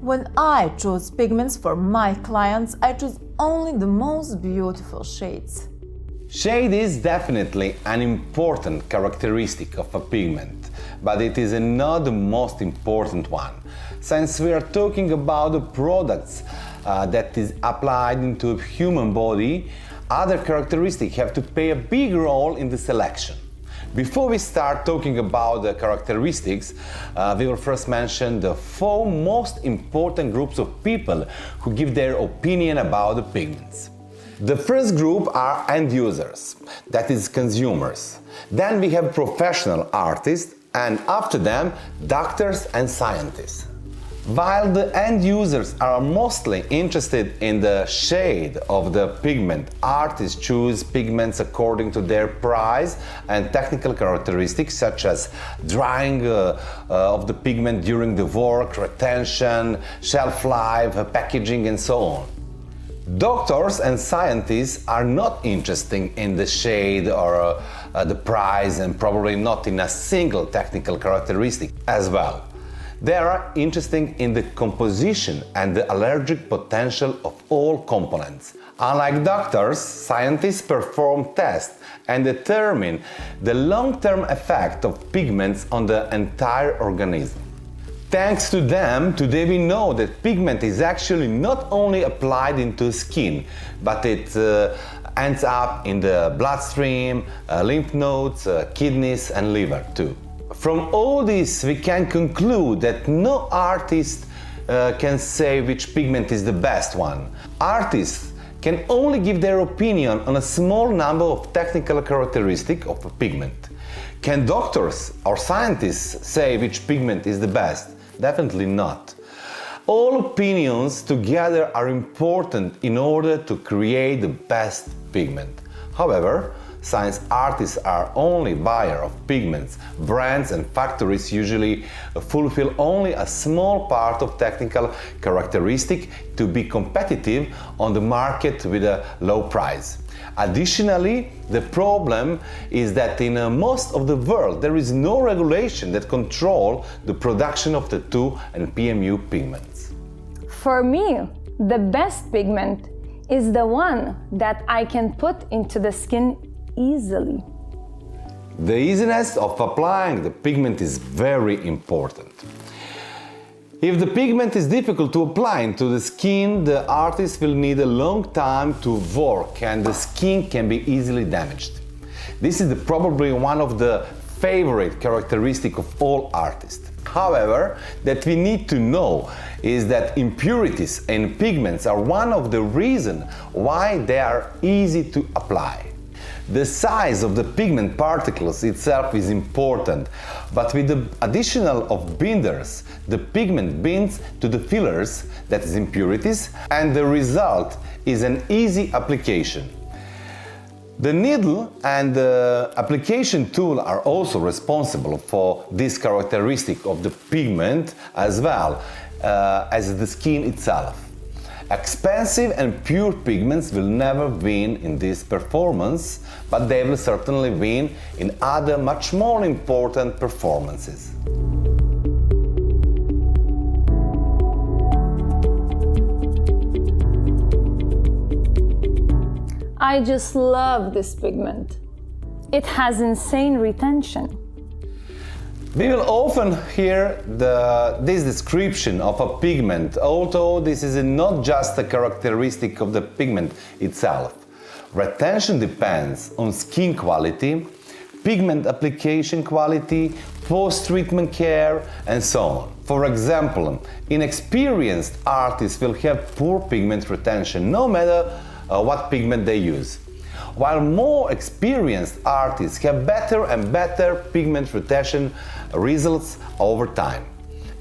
When I choose pigments for my clients, I choose only the most beautiful shades. Shade is definitely an important characteristic of a pigment, but it is not the most important one. Since we are talking about the products that is applied into a human body, other characteristics have to play a big role in the selection. Before we start talking about the characteristics, we will first mention the 4 most important groups of people who give their opinion about the pigments. The first group are end users, that is consumers. Then we have professional artists, and after them, doctors and scientists. While the end users are mostly interested in the shade of the pigment, artists choose pigments according to their price and technical characteristics such as drying of the pigment during the work, retention, shelf life, packaging and so on. Doctors and scientists are not interested in the shade or the price, and probably not in a single technical characteristic as well. They are interested in the composition and the allergic potential of all components. Unlike doctors, scientists perform tests and determine the long-term effect of pigments on the entire organism. Thanks to them, today we know that pigment is actually not only applied into skin, but it ends up in the bloodstream, lymph nodes, kidneys and liver too. From all this, we can conclude that no artist can say which pigment is the best one. Artists can only give their opinion on a small number of technical characteristics of a pigment. Can doctors or scientists say which pigment is the best? Definitely not. All opinions together are important in order to create the best pigment. However, since artists are only buyers of pigments, brands and factories usually fulfill only a small part of technical characteristics to be competitive on the market with a low price. Additionally, the problem is that in most of the world there is no regulation that controls the production of the 2 and PMU pigments. For me, the best pigment is the one that I can put into the skin easily. The easiness of applying the pigment is very important. If the pigment is difficult to apply into the skin, the artist will need a long time to work and the skin can be easily damaged. This is probably one of the favorite characteristics of all artists. However, that we need to know is that impurities in pigments are one of the reasons why they are easy to apply. The size of the pigment particles itself is important, but with the addition of binders, the pigment binds to the fillers, that is impurities, and the result is an easy application. The needle and the application tool are also responsible for this characteristic of the pigment as well as the skin itself. Expensive and pure pigments will never win in this performance, but they will certainly win in other much more important performances. I just love this pigment. It has insane retention. We will often hear this description of a pigment, although this is not just a characteristic of the pigment itself. Retention depends on skin quality, pigment application quality, post-treatment care, and so on. For example, inexperienced artists will have poor pigment retention no matter what pigment they use, while more experienced artists have better and better pigment retention results over time.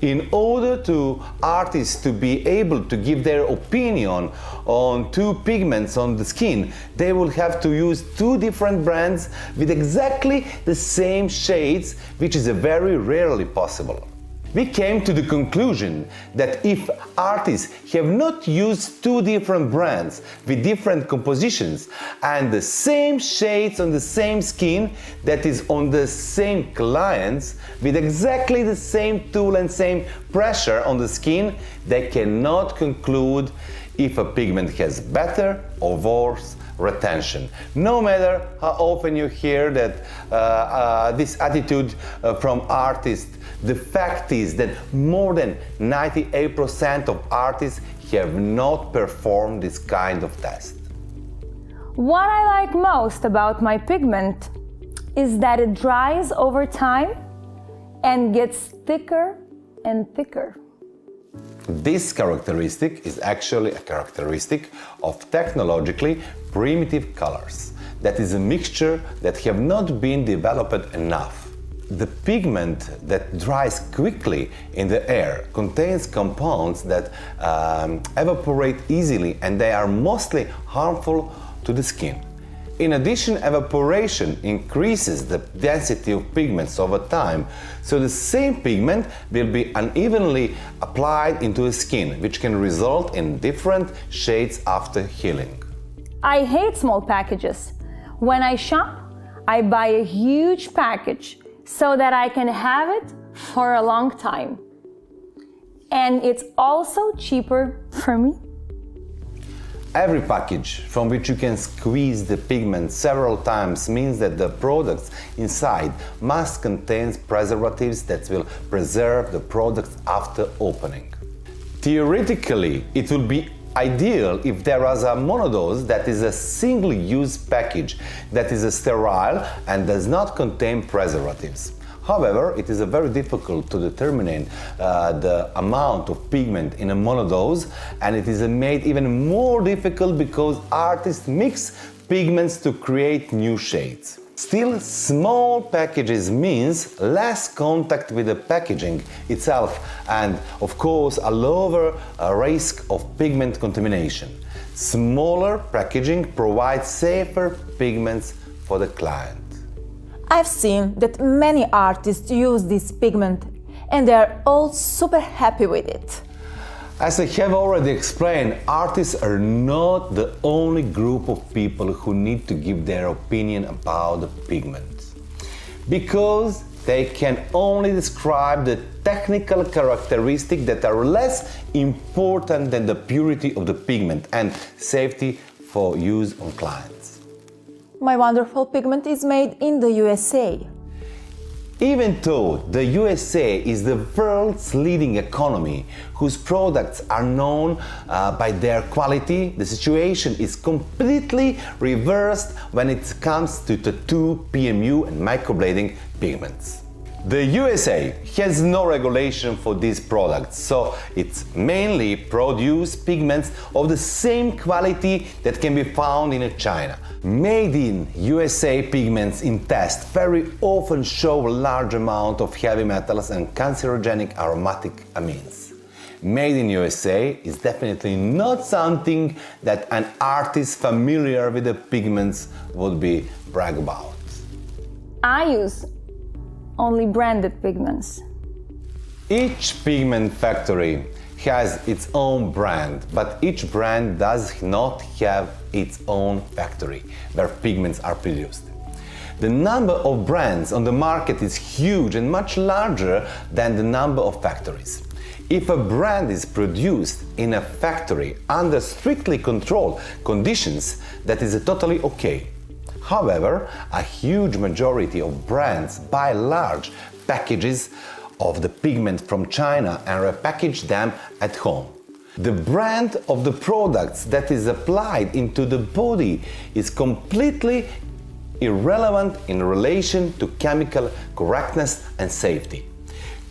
In order to artists to be able to give their opinion on 2 pigments on the skin, they will have to use 2 different brands with exactly the same shades, which is very rarely possible. We came to the conclusion that if artists have not used two different brands with different compositions and the same shades on the same skin, that is on the same clients, with exactly the same tool and same pressure on the skin, they cannot conclude if a pigment has better or worse retention. No matter how often you hear that this attitude from artists, the fact is that more than 98% of artists have not performed this kind of test. What I like most about my pigment is that it dries over time and gets thicker and thicker. This characteristic is actually a characteristic of technologically primitive colors. That is a mixture that have not been developed enough. The pigment that dries quickly in the air contains compounds that evaporate easily, and they are mostly harmful to the skin. In addition, evaporation increases the density of pigments over time, so the same pigment will be unevenly applied into the skin, which can result in different shades after healing. I hate small packages. When I shop, I buy a huge package so that I can have it for a long time. And it's also cheaper for me. Every package from which you can squeeze the pigment several times means that the products inside must contain preservatives that will preserve the products after opening. Theoretically, it will be ideal if there was a monodose, that is a single-use package that is sterile and does not contain preservatives. However, it is very difficult to determine the amount of pigment in a monodose, and it is made even more difficult because artists mix pigments to create new shades. Still, small packages means less contact with the packaging itself and, of course, a lower risk of pigment contamination. Smaller packaging provides safer pigments for the client. I've seen that many artists use this pigment and they are all super happy with it. As I have already explained, artists are not the only group of people who need to give their opinion about the pigment, because they can only describe the technical characteristics that are less important than the purity of the pigment and safety for use on clients. My wonderful pigment is made in the USA. Even though the USA is the world's leading economy, whose products are known by their quality, the situation is completely reversed when it comes to tattoo, PMU and microblading pigments. The USA has no regulation for these products, so it mainly produces pigments of the same quality that can be found in China. Made in USA pigments in test very often show a large amount of heavy metals and cancerogenic aromatic amines. Made in USA is definitely not something that an artist familiar with the pigments would be brag about. I use only branded pigments. Each pigment factory has its own brand, but each brand does not have its own factory where pigments are produced. The number of brands on the market is huge and much larger than the number of factories. If a brand is produced in a factory under strictly controlled conditions, that is totally okay. However, a huge majority of brands buy large packages of the pigment from China and repackage them at home. The brand of the products that is applied into the body is completely irrelevant in relation to chemical correctness and safety.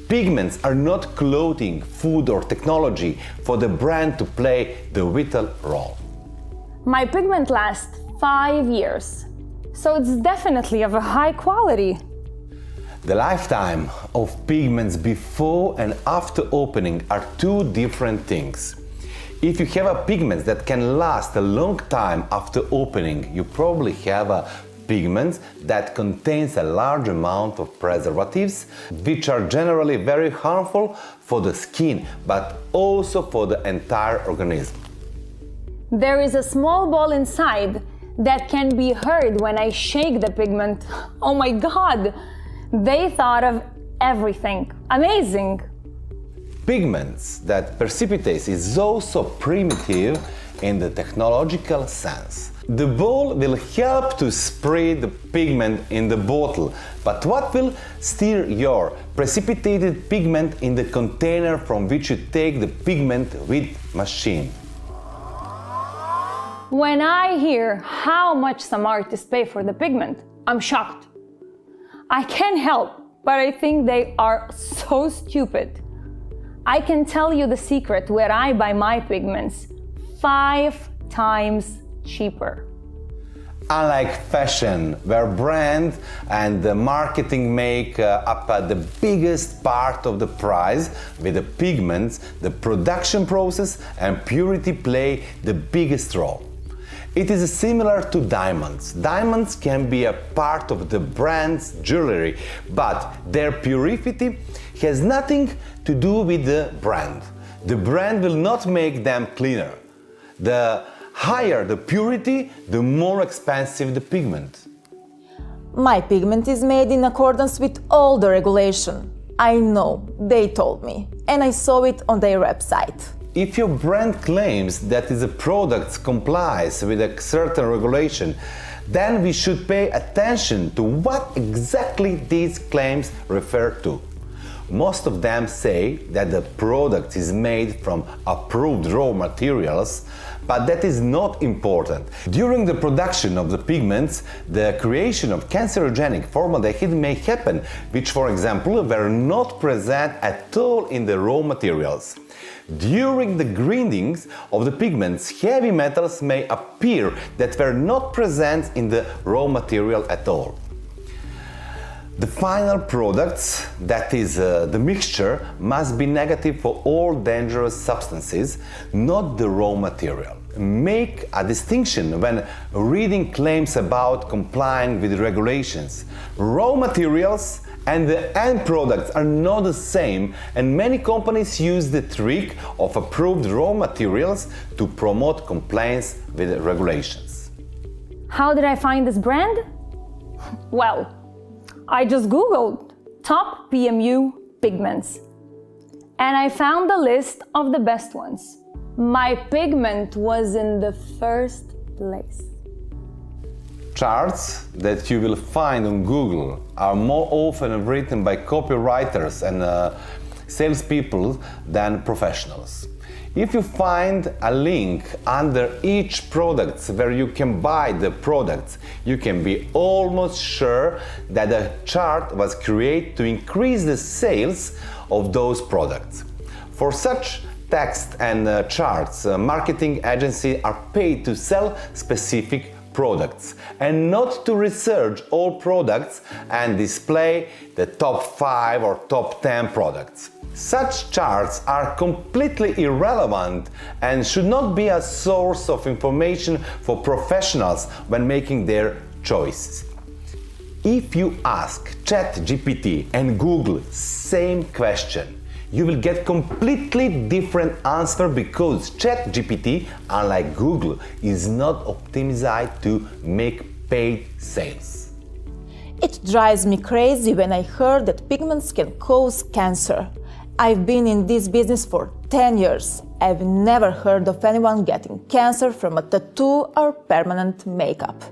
Pigments are not clothing, food or technology for the brand to play the vital role. My pigment lasts 5 years, so it's definitely of a high quality. The lifetime of pigments before and after opening are two different things. If you have a pigment that can last a long time after opening, you probably have a pigments that contains a large amount of preservatives, which are generally very harmful for the skin, but also for the entire organism. There is a small ball inside that can be heard when I shake the pigment. Oh my God! They thought of everything. Amazing! Pigments that precipitates is also primitive in the technological sense. The ball will help to spread the pigment in the bottle, but what will stir your precipitated pigment in the container from which you take the pigment with machine? When I hear how much some artists pay for the pigment, I'm shocked. I can't help, but I think they are so stupid. I can tell you the secret where I buy my pigments: 5 times cheaper. Unlike fashion, where brand and the marketing make up the biggest part of the price, with the pigments, the production process and purity play the biggest role. It is similar to diamonds. Diamonds can be a part of the brand's jewelry, but their purity has nothing to do with the brand. The brand will not make them cleaner. The higher the purity, the more expensive the pigment. My pigment is made in accordance with all the regulation. I know, they told me, and I saw it on their website. If your brand claims that the product complies with a certain regulation, then we should pay attention to what exactly these claims refer to. Most of them say that the product is made from approved raw materials, but that is not important. During the production of the pigments, the creation of cancerogenic formaldehyde may happen, which, for example, were not present at all in the raw materials. During the grindings of the pigments, heavy metals may appear that were not present in the raw material at all. The final products, that is the mixture, must be negative for all dangerous substances, not the raw material. Make a distinction when reading claims about complying with regulations. Raw materials and the end products are not the same, and many companies use the trick of approved raw materials to promote compliance with regulations. How did I find this brand? Well, I just Googled top PMU pigments and I found the list of the best ones. My pigment was in the first place. Charts that you will find on Google are more often written by copywriters and salespeople than professionals. If you find a link under each product where you can buy the products, you can be almost sure that the chart was created to increase the sales of those products. For such text and charts, marketing agencies are paid to sell specific products and not to research all products and display the top 5 or top 10 products. Such charts are completely irrelevant and should not be a source of information for professionals when making their choices. If you ask ChatGPT and Google same question, you will get completely different answer because ChatGPT, unlike Google, is not optimized to make paid sales. It drives me crazy when I heard that pigments can cause cancer. I've been in this business for 10 years. I've never heard of anyone getting cancer from a tattoo or permanent makeup.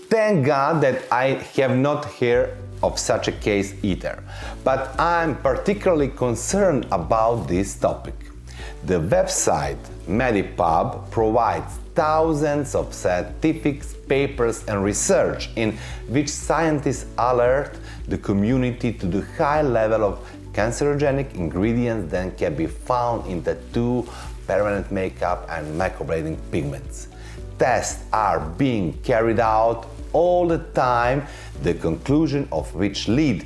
Thank God that I have not heard of such a case either, but I'm particularly concerned about this topic. The website Medipub provides thousands of scientific papers and research in which scientists alert the community to the high level of cancerogenic ingredients that can be found in tattoo, permanent makeup and microblading pigments. Tests are being carried out all the time, the conclusion of which lead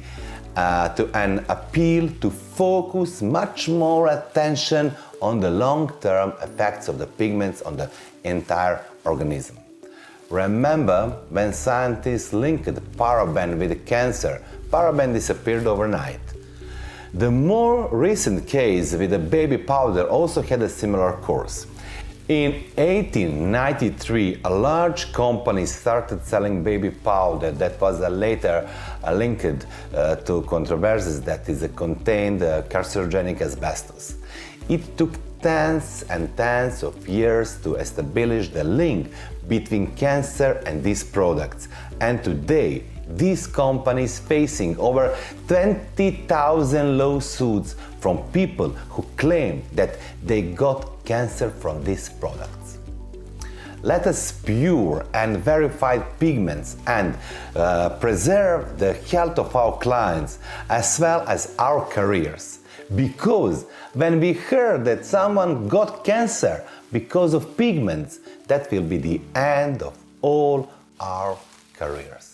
to an appeal to focus much more attention on the long-term effects of the pigments on the entire organism. Remember when scientists linked paraben with cancer? Paraben disappeared overnight. The more recent case with the baby powder also had a similar course. In 1893, a large company started selling baby powder that was later linked to controversies that it contained carcinogenic asbestos. It took tens and tens of years to establish the link between cancer and these products, and today this company is facing over 20,000 lawsuits from people who claim that they got cancer from these products. Let us pure and verified pigments and preserve the health of our clients as well as our careers. Because when we heard that someone got cancer because of pigments, that will be the end of all our careers.